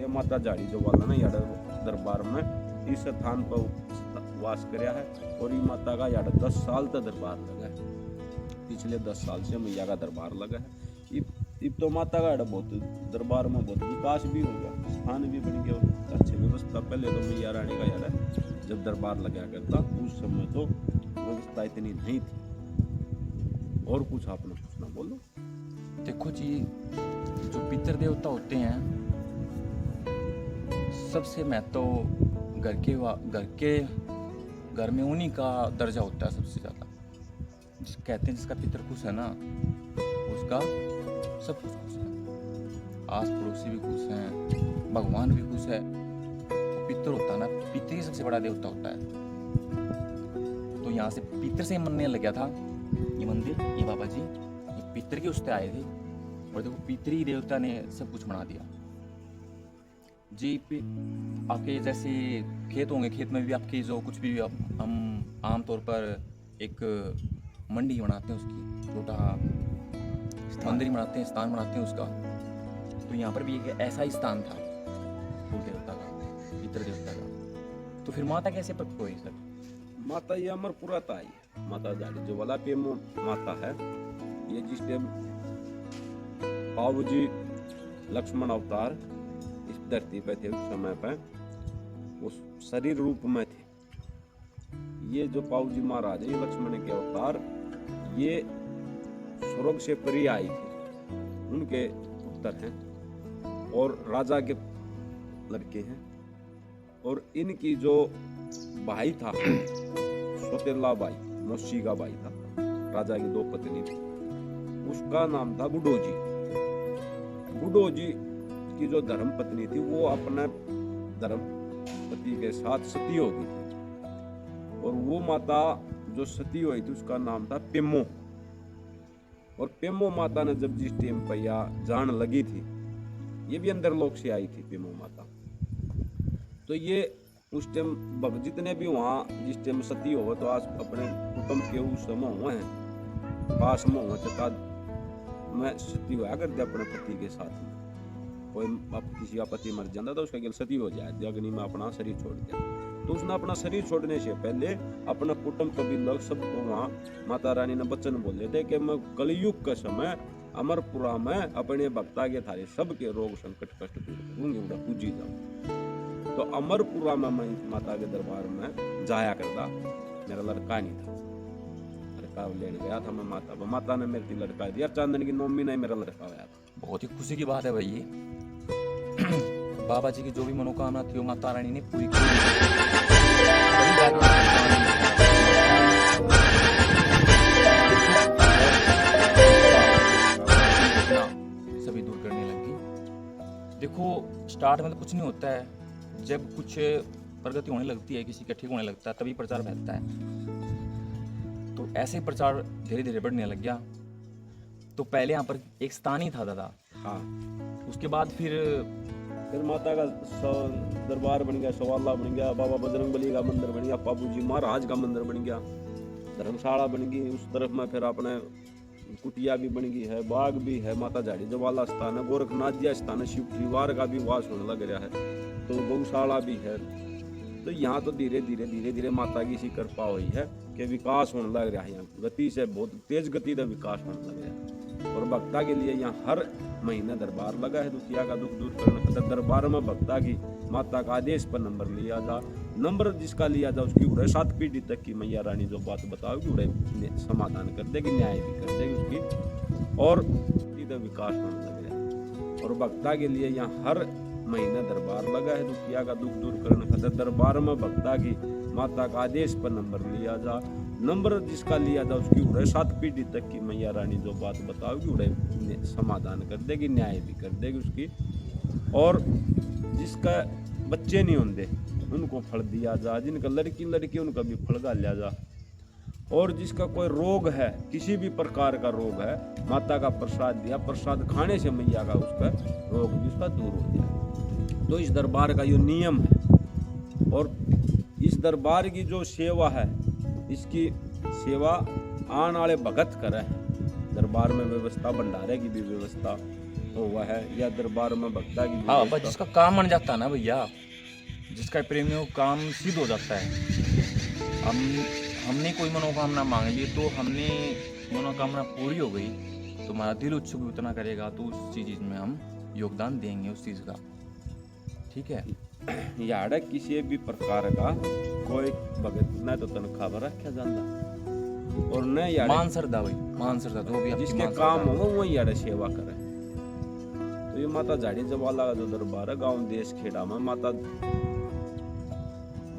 ये माता झाड़ी जो वाला ना यार दरबार में इस स्थान पर वास करया है। और ये माता का यार 10 साल तक दरबार लगा है, पिछले 10 साल से मैया का दरबार लगा है। इब तो माता का बहुत दरबार में बहुत विकास भी हो गया, स्थान भी बन गया, अच्छी व्यवस्था। पहले तो मैया रानी का यार जब दरबार लगा करता उस समय तो व्यवस्था इतनी नहीं थी। और कुछ आपने पूछना बोलो। देखो जी, जो पितृ देवता होते हैं सबसे महत्व घर में उन्हीं का दर्जा होता है सबसे ज़्यादा। कहते हैं जिसका पितृ खुश है ना उसका सब कुछ खुश है, आस पड़ोसी भी खुश हैं, भगवान भी खुश है। तो पितृ होता है ना, पितृ ही सबसे बड़ा देवता होता है। तो यहाँ से पितृ से मनने लग गया था ये मंदिर, ये बाबा जी ये पितृ के उससे आए थे। और देखो पितृ देवता ने सब कुछ बना दिया जी। आपके जैसे खेत होंगे, खेत में भी आपके जो कुछ भी हम आमतौर पर एक मंडी बनाते हैं, उसकी छोटा मंदिर बनाते हैं, स्थान बनाते हैं उसका। तो यहाँ पर भी एक ऐसा ही स्थान था कुल देवता का, पितृ देवता का। तो फिर माता कैसे प्रकट हुई सर? माता ये अमरपुरा था, ये माता झाड़ी जो वाला पे माता है। ये जिस टाइम बाबू जी लक्ष्मण अवतार इस धरती पे थे उस समय पे उस शरीर रूप में थे। ये जो पाऊ जी महाराज है लक्ष्मण के अवतार, ये स्वर्ग से परी आई थी, उनके पुत्र हैं और राजा के लड़के हैं। और इनकी जो भाई था सौतेला भाई, मौसी का भाई था, राजा की 2 पत्नी थी, उसका नाम था गुडो जी। गुडो जी की जो धर्म पत्नी थी वो अपने धर्म पति के साथ सती हो गई थी। और वो माता जो सती हुई थी उसका नाम था पेमो। और पेमो माता ने जब जिस टाइम पर या जान लगी थी, ये भी अंदर लोक से आई थी पेमो माता। तो ये उस टाइम जितने भी वहाँ जिस टाइम सती हो तो आज अपने कुटुंब के उस समय हुए हैं, पास में हुए चका मैं सती हुआ करते अपने पति के साथ में। कोई किसी का पति मर जाता तो उसका सती हो जाए, अग्नि में अपना शरीर छोड़ दिया। तो उसने अपना शरीर छोड़ने से पहले अपना कुटुंब कभी लोग सबको वहाँ माता रानी ने वचन बोले थे कि मैं कलयुग के समय अमरपुरा में अपने भक्ता के थारे सबके रोग संकट कष्ट दूर करूंगी, उड़ा पूजी जाऊँ। तो अमरपुरा में मैं माता के दरबार में जाया करता, मेरा लड़का नहीं था, लड़का लेने गया था मैं माता ने मेरे लड़का दिया, चांदन की नौमी ने मेरा लड़का आया था। बहुत ही खुशी की बात है भाई ये। बाबा जी की जो भी मनोकामना थी वो माता रानी ने पूरी की। सभी दूर करने लगी। देखो स्टार्ट में तो कुछ नहीं होता है, जब कुछ प्रगति होने लगती है, किसी का ठीक होने लगता है तभी प्रचार फैलता है। तो ऐसे ही प्रचार धीरे धीरे बढ़ने लग गया। तो पहले यहाँ पर एक स्थान ही था दादा, हाँ, उसके बाद फिर माता का दरबार बन गया, सवाला बन गया, बाबा बजरंगबली का मंदिर बन गया, बाबू जी महाराज का मंदिर बन गया, धर्मशाला बन गई। उस तरफ में फिर अपने कुटिया भी बन गई है, बाग भी है, माता झाड़ी जो वाला स्थान है, गोरखनाथ जी स्थान है, शिव परिवार का भी वास होने लग रहा है, तो गौशाला भी है। तो यहाँ तो धीरे धीरे माता की सी कृपा हुई है कि विकास होने लग रहा है। यहाँ गति से बहुत तेज गति से विकास होने लग रहा है। और भक्ता के लिए यहाँ हर महीने दरबार लगा है, दुखिया का दुख दूर करने। दरबार में भक्ता की माता का आदेश पर नंबर लिया जा, नंबर जिसका लिया जा उसकी उड़े 7 पीढ़ी तक की मैया रानी जो बात बताओगी उड़े समाधान कर देगी, न्याय भी कर देगी उसकी, और विकास होने लग रहा है। और भक्ता के लिए यहाँ हर महीने दरबार लगा है, दुखिया का दुख दूर करने खातिर। दरबार में भक्ता की माता का आदेश पर नंबर लिया जा, नंबर जिसका लिया जा उसकी उड़े 7 पीढ़ी तक की मैया रानी जो बात बताओगी उड़े समाधान कर देगी, न्याय भी कर देगी उसकी। और जिसका बच्चे नहीं होंगे उनको फल दिया जा, जिनका लड़की उनका भी फल डाला जा। और जिसका कोई रोग है, किसी भी प्रकार का रोग है, माता का प्रसाद दिया, प्रसाद खाने से मैया का उसका रोग भी उसका दूर हो जाए। तो इस दरबार का ये नियम है। और इस दरबार की जो सेवा है, इसकी सेवा आने वाले भगत करे है। दरबार में व्यवस्था, भंडारे की भी व्यवस्था, हुआ है या दरबार में भक्ता की हाँ, विशेषता? बस जिसका काम बन जाता है ना भैया, जिसका प्रेम में वो काम सिद्ध हो जाता है। हमने कोई मनोकामना मांग ली तो हमने मनोकामना पूरी हो गई, तो हमारा दिल उत्सुक भी उतना करेगा, तो उस चीज़ में हम योगदान देंगे उस चीज़ का। ठीक है। यार किसी भी प्रकार का कोई भगत न तो तनख्वाह पर रखा जाता और न यार मान श्रद्धा भाई, मान श्रद्धा जो भी आपकी जिसके मान काम श्रद्धा। हो वही यार सेवा करे। तो ये माता झाड़ी जवाला का जो दरबार है गांव देश खेड़ा में, माता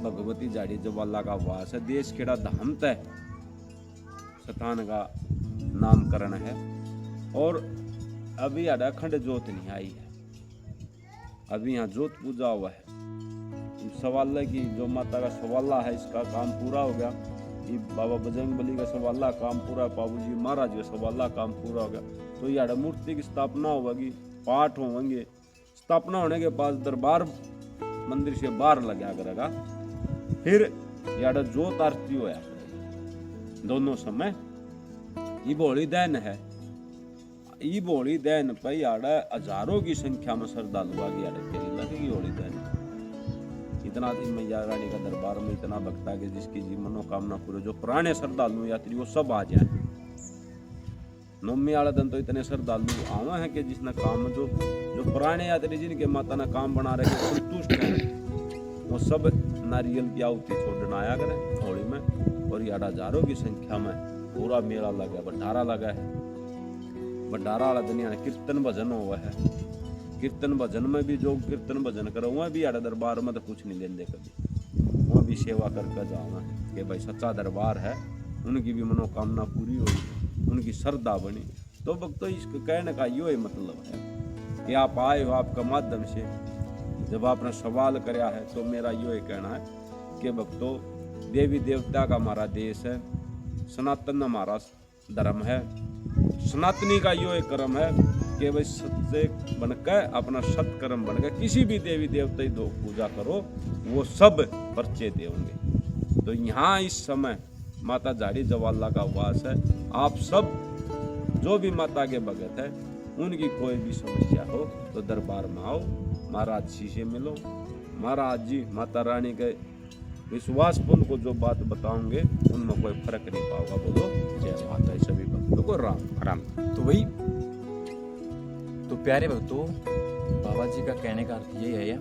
भगवती झाड़ी जवाला का वास है। देश खेड़ा धाम तय स्थान का नामकरण है। और अभी यार अखंड ज्योत नहीं आई है, अभी यहाँ ज्योत पूजा हुआ है। सवाल है कि जो माता का सवाला है इसका काम पूरा हो गया। ये बाबा बजरंग बली का सवाला काम पूरा, बाबू जी महाराज का सवाला काम पूरा हो गया। तो यार मूर्ति की स्थापना होगी, पाठ होंगे। स्थापना होने के बाद दरबार मंदिर से बाहर लगा करेगा, फिर यार ज्योत आरती होया दोनों समय। ये बोली दैन है, ये बोली दैन पे यार हजारों की संख्या में श्रद्धालु आ गया तेरी लगेगी होली दैन। इतना दिन मैया रानी का दरबार में इतना भक्ता के जिसकी जी मनोकामना पूरे, जो पुराने श्रद्धालु यात्री वो सब आ जाए। नवमी वाला दिन तो इतने श्रद्धालु आवे हैं कि जिसने काम जो पुराने यात्री जिनके माता ने काम बना रखे संतुष्ट हैं, वो सब नारियल की आहुति छोड़ने आया करें होली में। और यार हजारों की संख्या में पूरा मेला लगा, भंडारा लगा है। भंडारा वाला दिन यानी कीर्तन भजन हुआ है। कीर्तन भजन में भी जो कीर्तन भजन करो वह भी यार दरबार में तो कुछ नहीं लेंदे कभी, वह भी सेवा करके जाओ कि भाई सच्चा दरबार है, उनकी भी मनोकामना पूरी हुई, उनकी श्रद्धा बनी। तो भक्तों इसके कहने का यो ही मतलब है कि आप आए हो, आपका माध्यम से जब आपने सवाल कराया है, तो मेरा यो ही कहना है कि भक्तों देवी देवता का हमारा देश है, सनातन हमारा धर्म है। सनातनी का यो एक कर्म है कि भाई सच्चे बनकर अपना सत्कर्म बनकर किसी भी देवी देवता की दो पूजा करो, वो सब पर्चे देंगे। तो यहाँ इस समय माता झाड़ी जवाला का वास है। आप सब जो भी माता के भगत है, उनकी कोई भी समस्या हो तो दरबार में आओ, महाराज जी से मिलो। महाराज जी माता रानी के विश्वासपूर्ण को जो बात बताओगे उनमें कोई फर्क नहीं पाओगा। बोलो जय माता सभी भक्तों को राम राम। तो वही तो प्यारे भक्तों, बाबा जी का कहने का अर्थ यही है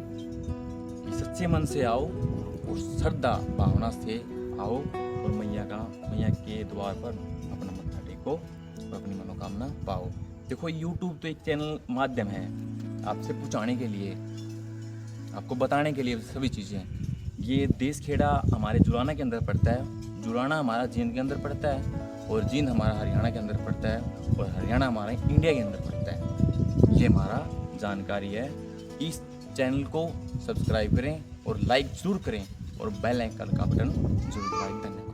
कि सच्चे मन से आओ और श्रद्धा भावना से आओ और मैया के द्वार पर अपना मत्था टेको और अपनी मनोकामना पाओ। देखो YouTube तो एक चैनल माध्यम है आपसे पहुँचाने के लिए, आपको बताने के लिए सभी चीज़ें। ये देश खेड़ा हमारे जुलाना के अंदर पड़ता है, जुलाना हमारा जींद के अंदर पड़ता है, और जींद हमारा हरियाणा के अंदर पड़ता है, और हरियाणा हमारा इंडिया के अंदर पड़ता है। ये हमारा जानकारी है। इस चैनल को सब्सक्राइब करें और लाइक जरूर करें और बेल आइकन का बटन जरूर दबाएं। धन्यवाद।